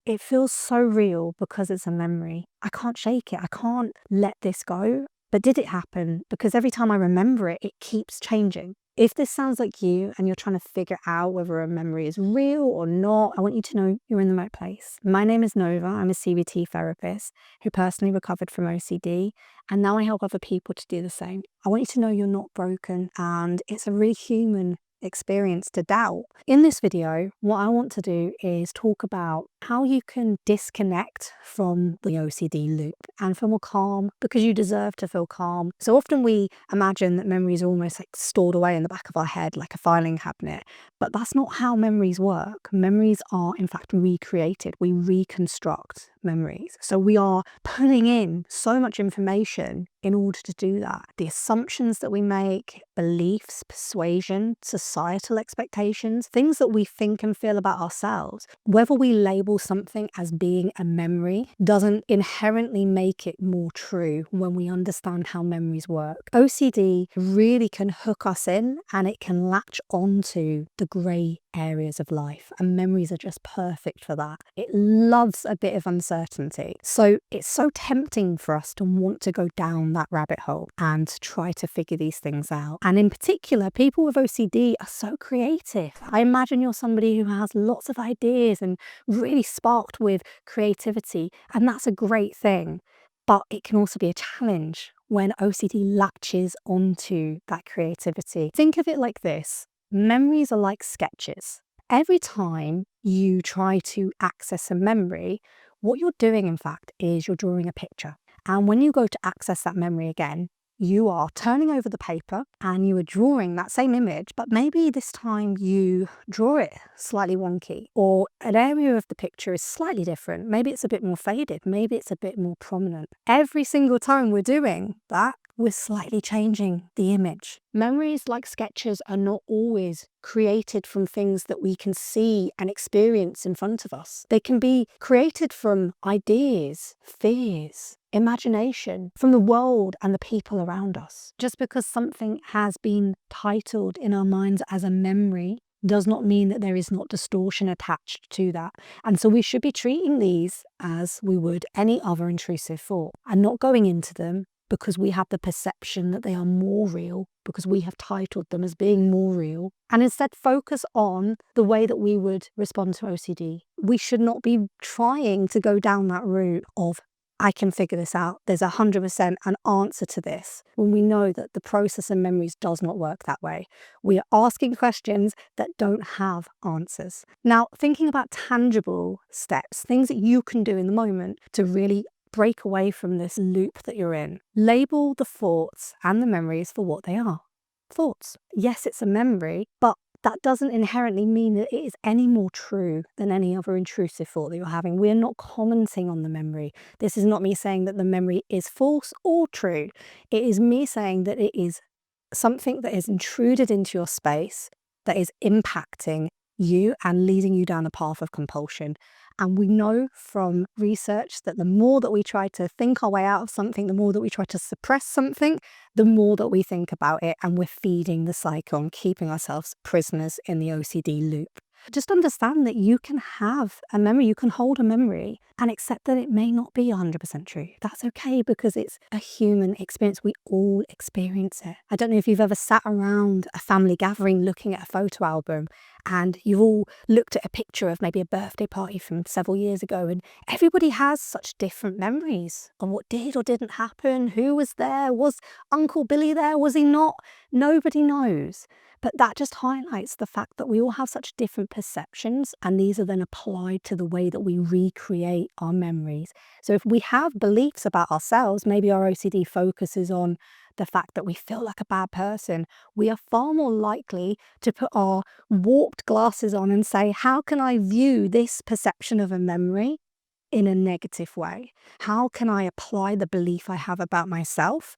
it feels so real because it's a memory. I can't shake it. I can't let this go. But did it happen? Because every time I remember it, it keeps changing. If this sounds like you and you're trying to figure out whether a memory is real or not, I want you to know you're in the right place. My name is Nova. I'm a CBT therapist who personally recovered from OCD, and now I help other people to do the same. I want you to know you're not broken, and it's a really human experience to doubt. In this video, what I want to do is talk about how you can disconnect from the OCD loop and feel more calm, because you deserve to feel calm. So often we imagine that memories are almost like stored away in the back of our head like a filing cabinet, but that's not how memories work. Memories are in fact recreated. We reconstruct memories. So we are pulling in so much information in order to do that. The assumptions that we make, beliefs, persuasion, societal expectations, things that we think and feel about ourselves, whether we label something as being a memory doesn't inherently make it more true when we understand how memories work. OCD really can hook us in, and it can latch onto the grey areas of life, and memories are just perfect for that. It loves a bit of uncertainty. So it's so tempting for us to want to go down that rabbit hole and try to figure these things out. And in particular, people with OCD are so creative. I imagine you're somebody who has lots of ideas and really sparked with creativity, and that's a great thing. But it can also be a challenge when OCD latches onto that creativity. Think of it like this. Memories are like sketches. Every time you try to access a memory, what you're doing, in fact, is you're drawing a picture. And when you go to access that memory again, you are turning over the paper and you are drawing that same image, but maybe this time you draw it slightly wonky, or an area of the picture is slightly different. Maybe it's a bit more faded, maybe it's a bit more prominent. Every single time we're doing that, we're slightly changing the image. Memories, like sketches, are not always created from things that we can see and experience in front of us. They can be created from ideas, fears, imagination, from the world and the people around us. Just because something has been titled in our minds as a memory does not mean that there is not distortion attached to that. And so we should be treating these as we would any other intrusive thought, and not going into them because we have the perception that they are more real, because we have titled them as being more real, and instead focus on the way that we would respond to OCD. We should not be trying to go down that route of, I can figure this out, there's 100% an answer to this, when we know that the process of memories does not work that way. We are asking questions that don't have answers. Now, thinking about tangible steps, things that you can do in the moment to really break away from this loop that you're in. Label the thoughts and the memories for what they are. Thoughts. Yes, it's a memory, but that doesn't inherently mean that it is any more true than any other intrusive thought that you're having. We're not commenting on the memory. This is not me saying that the memory is false or true. It is me saying that it is something that is intruded into your space, that is impacting you and leading you down a path of compulsion. And we know from research that the more that we try to think our way out of something, the more that we try to suppress something, the more that we think about it, and we're feeding the cycle and keeping ourselves prisoners in the OCD loop. Just understand that you can have a memory, you can hold a memory and accept that it may not be 100% true. That's okay, because it's a human experience. We all experience it. I don't know if you've ever sat around a family gathering looking at a photo album and you've all looked at a picture of maybe a birthday party from several years ago, and everybody has such different memories on what did or didn't happen, who was there, was Uncle Billy there, was he not? Nobody knows. But that just highlights the fact that we all have such different perceptions, and these are then applied to the way that we recreate our memories. So if we have beliefs about ourselves, maybe our OCD focuses on the fact that we feel like a bad person, we are far more likely to put our warped glasses on and say, how can I view this perception of a memory in a negative way? How can I apply the belief I have about myself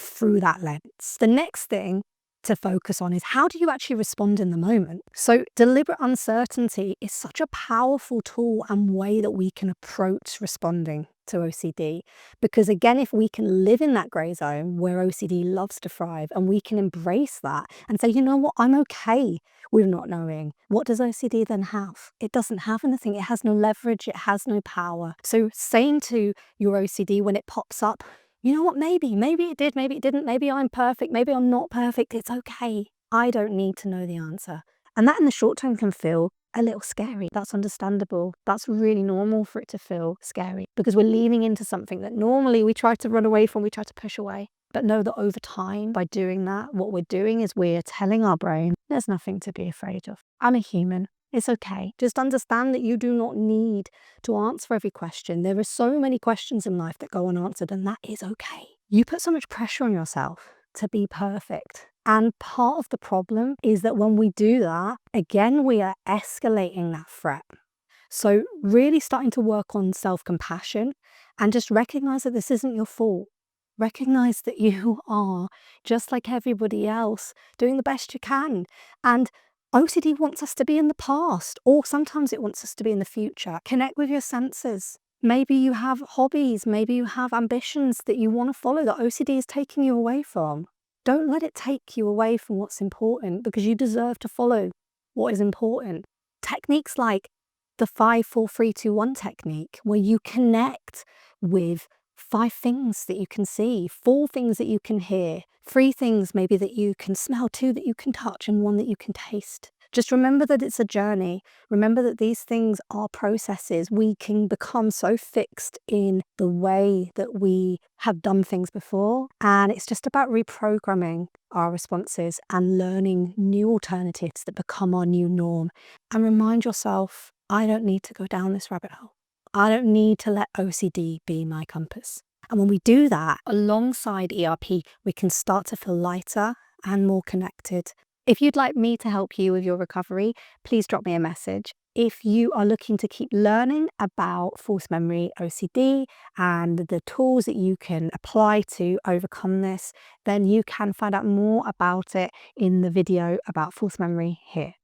through that lens? The next thing to focus on is, how do you actually respond in the moment? So deliberate uncertainty is such a powerful tool and way that we can approach responding to OCD. Because again, if we can live in that grey zone where OCD loves to thrive and we can embrace that and say, you know what, I'm okay with not knowing. What does OCD then have? It doesn't have anything. It has no leverage. It has no power. So saying to your OCD when it pops up, you know what, maybe it did, maybe it didn't, maybe I'm perfect, maybe I'm not perfect. It's okay. I don't need to know the answer. And that in the short term can feel a little scary. That's understandable. That's really normal for it to feel scary because we're leaning into something that normally we try to run away from, we try to push away. But know that over time, by doing that, what we're doing is we're telling our brain, there's nothing to be afraid of. I'm a human. It's okay. Just understand that you do not need to answer every question. There are so many questions in life that go unanswered, and that is okay. You put so much pressure on yourself to be perfect. And part of the problem is that when we do that, again, we are escalating that threat. So really starting to work on self-compassion and just recognize that this isn't your fault. Recognize that you are, just like everybody else, doing the best you can. And OCD wants us to be in the past, or sometimes it wants us to be in the future. Connect with your senses. Maybe you have hobbies, maybe you have ambitions that you want to follow that OCD is taking you away from. Don't let it take you away from what's important because you deserve to follow what is important. Techniques like the 5, 4, 3, 2, 1 technique, where you connect with 5 things that you can see, 4 things that you can hear, 3 things maybe that you can smell, 2 that you can touch, and 1 that you can taste. Just remember that it's a journey. Remember that these things are processes. We can become so fixed in the way that we have done things before. And it's just about reprogramming our responses and learning new alternatives that become our new norm. And remind yourself, I don't need to go down this rabbit hole. I don't need to let OCD be my compass. And when we do that alongside ERP, we can start to feel lighter and more connected. If you'd like me to help you with your recovery, please drop me a message. If you are looking to keep learning about false memory OCD and the tools that you can apply to overcome this, then you can find out more about it in the video about false memory here.